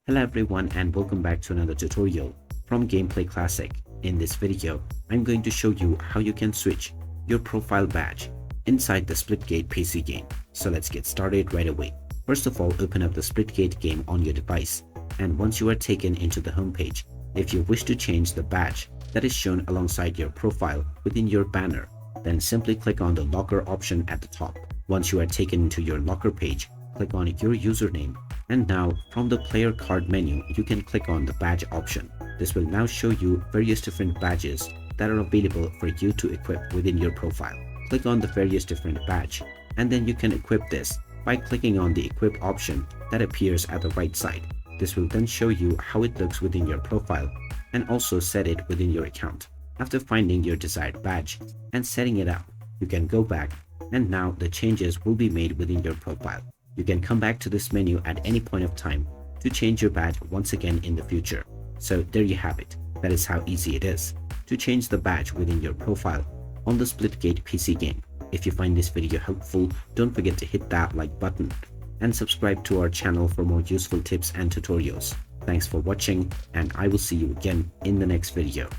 Hello everyone and welcome back to another tutorial from Gameplay Classic. In this video, I'm going to show you how you can switch your profile badge inside the Splitgate PC game. So let's get started right away. First of all, open up the Splitgate game on your device, and once you are taken into the home page, if you wish to change the badge that is shown alongside your profile within your banner, then simply click on the locker option at the top. Once you are taken into your locker page, click on your username, and now from the player card menu you can click on the badge option. This will now show you various different badges that are available for you to equip within your profile. Click on the various different badge, and then you can equip this by clicking on the equip option that appears at the right side. This will then show you how it looks within your profile and also set it within your account. After finding your desired badge and setting it up, you can go back, and now the changes will be made within your profile. You can come back to this menu at any point of time to change your badge once again in the future. So there you have it. That is how easy it is to change the badge within your profile on the Splitgate PC game. If you find this video helpful, don't forget to hit that like button and subscribe to our channel for more useful tips and tutorials. Thanks for watching, and I will see you again in the next video.